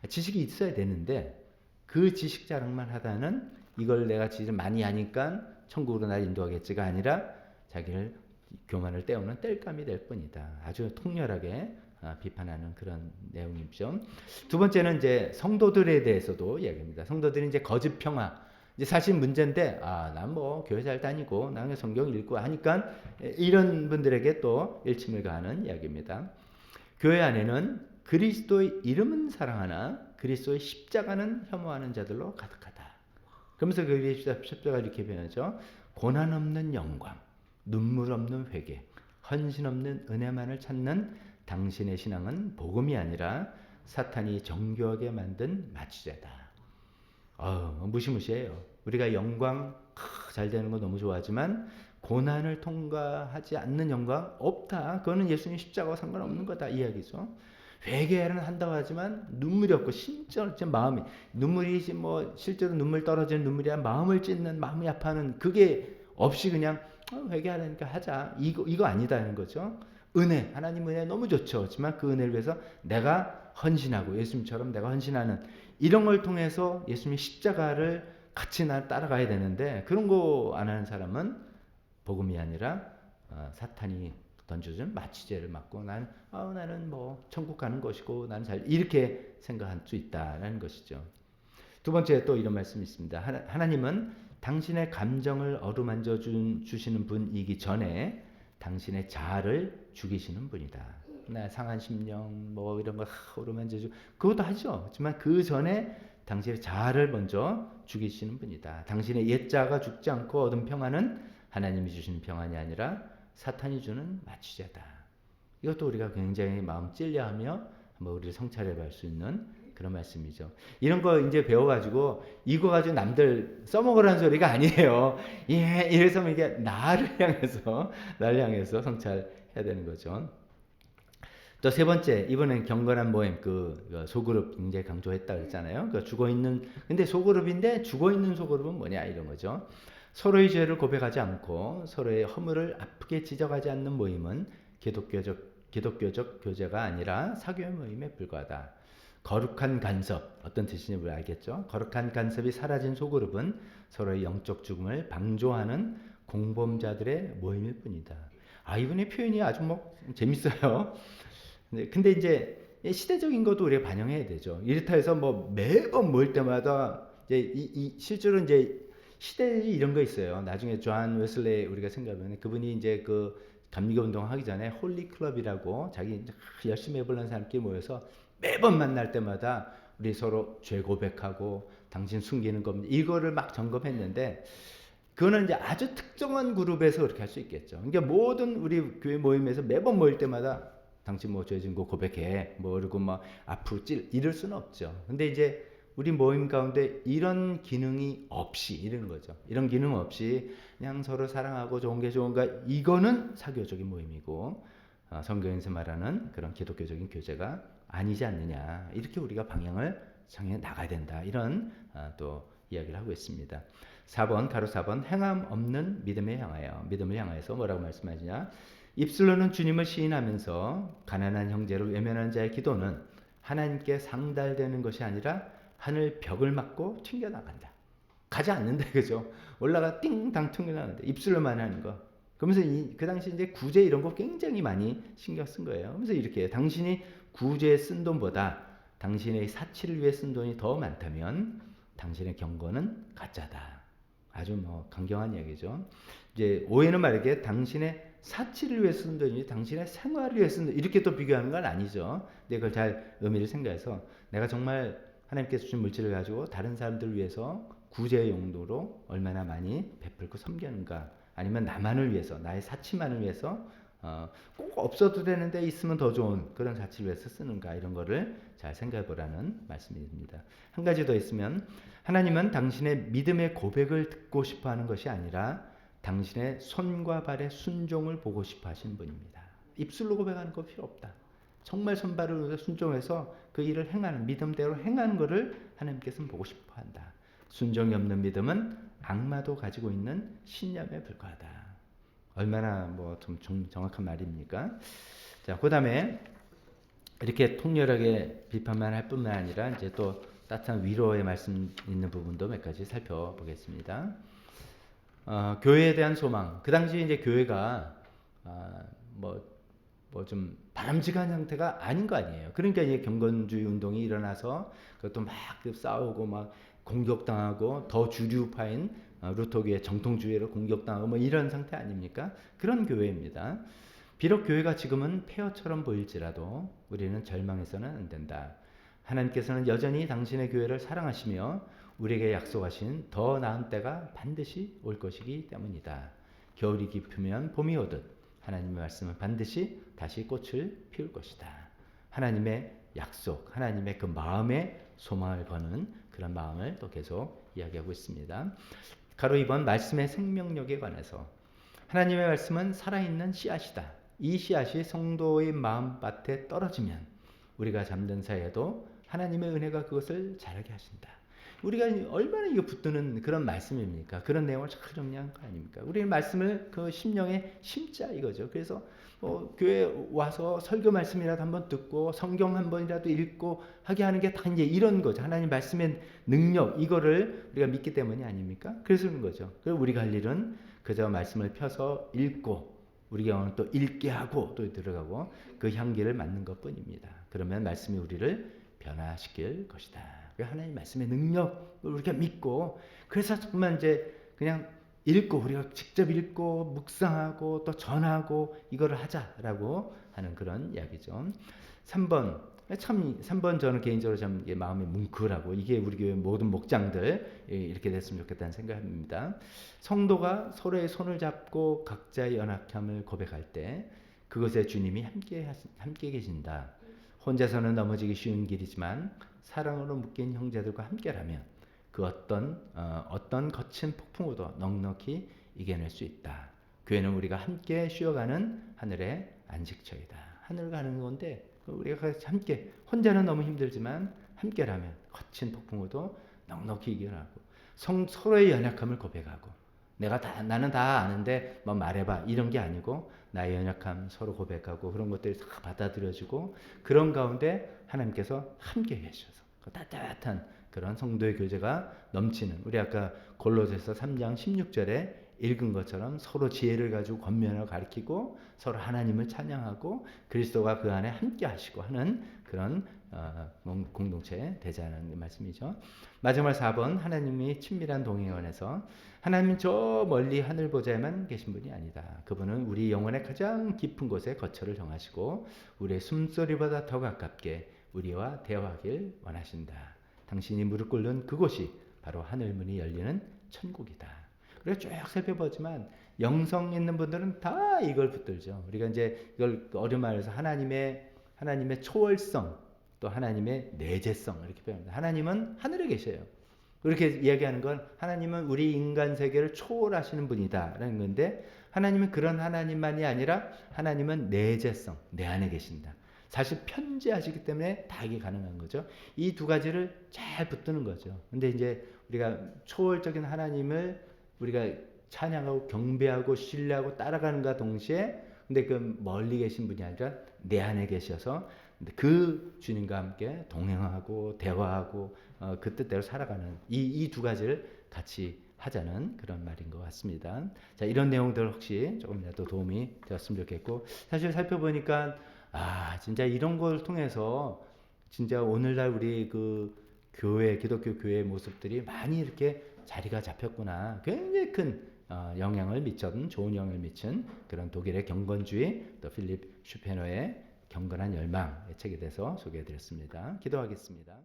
지식이 있어야 되는데 그 지식 자랑만 하다는 이걸 내가 지식 많이 하니까 천국으로 날 인도하겠지가 아니라 자기를 교만을 때우는 땔감이 될 뿐이다. 아주 통렬하게 비판하는 그런 내용이죠. 두 번째는 이제 성도들에 대해서도 이야기합니다. 성도들이 이제 거짓 평화. 이제 사실 문제인데 난 뭐 교회 잘 다니고 나는 성경 읽고 하니까 이런 분들에게 또 일침을 가하는 이야기입니다. 교회 안에는 그리스도의 이름은 사랑하나 그리스도의 십자가는 혐오하는 자들로 가득하다. 그러면서 그 십자가 이렇게 표현하죠. 고난 없는 영광, 눈물 없는 회개, 헌신 없는 은혜만을 찾는 당신의 신앙은 복음이 아니라 사탄이 정교하게 만든 마취제다. 무시무시해요. 우리가 영광 잘 되는 거 너무 좋아하지만 고난을 통과하지 않는 영광 없다. 그거는 예수님 십자가와 상관없는 거다 이 이야기죠. 회개는 한다고 하지만 눈물이 없고 진짜 마음이 눈물이 뭐 실제로 눈물 떨어지는 눈물이 아니라 마음을 찢는 마음이 아파하는 그게 없이 그냥 회개하려니까 하자 이거 아니다는 거죠. 은혜 하나님 은혜 너무 좋죠. 하지만 그 은혜를 위해서 내가 헌신하고 예수님처럼 내가 헌신하는 이런 걸 통해서 예수님의 십자가를 같이 나 따라가야 되는데 그런 거 안 하는 사람은 복음이 아니라 사탄이 던져준 마취제를 맞고 나는 뭐 천국 가는 것이고 나는 잘 이렇게 생각할 수 있다라는 것이죠. 두 번째 또 이런 말씀이 있습니다. 하나님은 당신의 감정을 어루만져 주시는 분이기 전에 당신의 자아를 죽이시는 분이다. 나 상한 심령 뭐 이런 거 어루만져 주 그것도 하죠. 하지만 그 전에 당신의 자아를 먼저 죽이시는 분이다. 당신의 옛 자아가 죽지 않고 얻은 평안은 하나님이 주시는 평안이 아니라 사탄이 주는 마취제다. 이것도 우리가 굉장히 마음 찔려하며 한번 우리를 성찰해볼 수 있는 그런 말씀이죠. 이런 거 이제 배워가지고 이거 가지고 남들 써먹으라는 소리가 아니에요. 예, 이래서 이게 나를 향해서 성찰해야 되는 거죠. 또 세 번째, 이번엔 경건한 모임, 그 소그룹 굉장히 강조했다 그랬잖아요. 그 근데 소그룹인데 죽어있는 소그룹은 뭐냐, 이런 거죠. 서로의 죄를 고백하지 않고 서로의 허물을 아프게 지적하지 않는 모임은 기독교적 교제가 아니라 사교의 모임에 불과하다. 거룩한 간섭, 어떤 뜻인지 우리 알겠죠? 거룩한 간섭이 사라진 소그룹은 서로의 영적 죽음을 방조하는 공범자들의 모임일 뿐이다. 이분의 표현이 아주 뭐 재밌어요. 근데 이제 시대적인 것도 우리가 반영해야 되죠. 이렇다 해서 뭐 매번 모일 때마다 이제 실제로 이제 시대에 이런 거 있어요. 나중에 존 웨슬레이 우리가 생각하면 그분이 이제 그 감리교 운동 하기 전에 홀리 클럽이라고 자기 열심히 해보려는 사람끼리 모여서 매번 만날 때마다 우리 서로 죄 고백하고 당신 숨기는 겁니다. 이거를 막 점검했는데 그거는 이제 아주 특정한 그룹에서 그렇게 할 수 있겠죠. 그러니까 모든 우리 교회 모임에서 매번 모일 때마다 당신 뭐 죄 지은 거 고백해 뭐 그리고 막 앞으로 이럴 수는 없죠. 근데 이제 우리 모임 가운데 이런 기능이 없이 이런 거죠. 이런 기능 없이 그냥 서로 사랑하고 좋은 게 좋은가 이거는 사교적인 모임이고 성경에서 말하는 그런 기독교적인 교제가 아니지 않느냐 이렇게 우리가 방향을 정해 나가야 된다 이런 또 이야기를 하고 있습니다. 4번 가로 4번 행함 없는 믿음을 향하여서 뭐라고 말씀하시냐 입술로는 주님을 시인하면서 가난한 형제를 외면하는 자의 기도는 하나님께 상달되는 것이 아니라 하늘 벽을 막고 튕겨나간다. 가지 않는다 그죠? 올라가 띵당 튕겨나간다. 입술로만 하는 거. 그러면서 그 당시 이제 구제 이런 거 굉장히 많이 신경 쓴 거예요. 그래서 이렇게 당신이 구제에 쓴 돈보다 당신의 사치를 위해 쓴 돈이 더 많다면 당신의 경건은 가짜다. 아주 뭐 강경한 이야기죠. 이제 오해는 말하기에 당신의 사치를 위해 쓴 돈이 당신의 생활을 위해 쓴 돈 이렇게 또 비교하는 건 아니죠. 근데 그걸 잘 의미를 생각해서 내가 정말 하나님께서 주신 물질을 가지고 다른 사람들을 위해서 구제의 용도로 얼마나 많이 베풀고 섬기는가 아니면 나만을 위해서 나의 사치만을 위해서 꼭 없어도 되는데 있으면 더 좋은 그런 사치를 위해서 쓰는가 이런 거를 잘 생각해 보라는 말씀입니다. 한 가지 더 있으면 하나님은 당신의 믿음의 고백을 듣고 싶어 하는 것이 아니라 당신의 손과 발의 순종을 보고 싶어 하시는 분입니다. 입술로 고백하는 거 필요 없다. 정말 손발을 순종해서 그 일을 행하는 믿음대로 행하는 것을 하나님께서는 보고 싶어 한다. 순종이 없는 믿음은 악마도 가지고 있는 신념에 불과하다. 얼마나 뭐 좀 정확한 말입니까? 자, 그다음에 이렇게 통렬하게 비판만 할 뿐만 아니라 이제 또 따뜻한 위로의 말씀 있는 부분도 몇 가지 살펴보겠습니다. 교회에 대한 소망. 그 당시 이제 교회가 뭐 좀 바람직한 형태가 아닌 거 아니에요. 그러니까 이제 경건주의 운동이 일어나서 그것도 막 싸우고 막 공격당하고 더 주류파인 루터교의 정통주의로 공격당하고 뭐 이런 상태 아닙니까? 그런 교회입니다. 비록 교회가 지금은 폐허처럼 보일지라도 우리는 절망해서는 안 된다. 하나님께서는 여전히 당신의 교회를 사랑하시며 우리에게 약속하신 더 나은 때가 반드시 올 것이기 때문이다. 겨울이 깊으면 봄이 오듯 하나님의 말씀은 반드시 다시 꽃을 피울 것이다. 하나님의 약속, 하나님의 그 마음에 소망을 거는 그런 마음을 또 계속 이야기하고 있습니다. 가로 2번 말씀의 생명력에 관해서 하나님의 말씀은 살아있는 씨앗이다. 이 씨앗이 성도의 마음밭에 떨어지면 우리가 잠든 사이에도 하나님의 은혜가 그것을 자라게 하신다. 우리가 얼마나 이거 붙드는 그런 말씀입니까? 그런 내용을 잘 정리한 거 아닙니까? 우리는 말씀을 그 심령에 심자 이거죠. 그래서 교회 와서 설교 말씀이라도 한번 듣고 성경 한 번이라도 읽고 하게 하는 게 다 이제 이런 거죠. 하나님 말씀의 능력 이거를 우리가 믿기 때문이 아닙니까? 그래서 그런 거죠. 그리고 우리가 할 일은 그저 말씀을 펴서 읽고 우리 경우는 또 읽게 하고 또 들어가고 그 향기를 맡는 것뿐입니다. 그러면 말씀이 우리를 변화시킬 것이다. 하나님 말씀의 능력을 우리가 믿고 그래서 정말 이제 그냥 읽고 우리가 직접 읽고 묵상하고 또 전하고 이거를 하자라고 하는 그런 이야기죠. 3번 참 3번 저는 개인적으로 참 마음이 뭉클하고 이게 우리 교회 모든 목장들 이렇게 됐으면 좋겠다는 생각입니다. 성도가 서로의 손을 잡고 각자의 연약함을 고백할 때 그것에 주님이 함께 계신다. 혼자서는 넘어지기 쉬운 길이지만 사랑으로 묶인 형제들과 함께라면 그 어떤 거친 폭풍우도 넉넉히 이겨낼 수 있다. 교회는 우리가 함께 쉬어가는 하늘의 안식처이다. 하늘 가는 건데 우리가 함께 혼자는 너무 힘들지만 함께라면 거친 폭풍우도 넉넉히 이겨나고 서로의 연약함을 고백하고 나는 다 아는데 뭐 말해봐 이런 게 아니고 나의 연약함 서로 고백하고 그런 것들이 다 받아들여지고 그런 가운데 하나님께서 함께 계셔서 그 따뜻한 그런 성도의 교제가 넘치는 우리 아까 골로새서 3장 16절에 읽은 것처럼 서로 지혜를 가지고 권면을 가르치고 서로 하나님을 찬양하고 그리스도가 그 안에 함께 하시고 하는 그런 공동체 되자는 말씀이죠. 마지막 4번 하나님이 친밀한 동행원에서 하나님은 저 멀리 하늘 보좌에만 계신 분이 아니다. 그분은 우리 영혼의 가장 깊은 곳에 거처를 정하시고 우리의 숨소리보다 더 가깝게 우리와 대화하길 원하신다. 당신이 무릎 꿇는 그곳이 바로 하늘문이 열리는 천국이다. 그래서 쭉 살펴보지만 영성 있는 분들은 다 이걸 붙들죠. 우리가 이제 이걸 어려운 말에서 하나님의 초월성 또 하나님의 내재성 이렇게 표현합니다. 하나님은 하늘에 계셔요. 그렇게 이야기하는 건 하나님은 우리 인간 세계를 초월하시는 분이다라는 건데 하나님은 그런 하나님만이 아니라 하나님은 내재성, 내 안에 계신다. 사실 편재하시기 때문에 다 이게 가능한 거죠. 이 두 가지를 잘 붙드는 거죠. 근데 이제 우리가 초월적인 하나님을 우리가 찬양하고 경배하고 신뢰하고 따라가는가 동시에 근데 그 멀리 계신 분이 아니라 내 안에 계셔서 그 주님과 함께 동행하고 대화하고 그 뜻대로 살아가는 이 두 가지를 같이 하자는 그런 말인 것 같습니다. 자, 이런 내용들 혹시 조금이라도 도움이 되었으면 좋겠고 사실 살펴보니까 진짜 이런 걸 통해서 진짜 오늘날 우리 그 교회 기독교 교회의 모습들이 많이 이렇게 자리가 잡혔구나. 굉장히 큰 영향을 미쳤던 좋은 영향을 미친 그런 독일의 경건주의 또 필립 슈페너의 경건한 열망의 책에 대해서 소개해드렸습니다. 기도하겠습니다.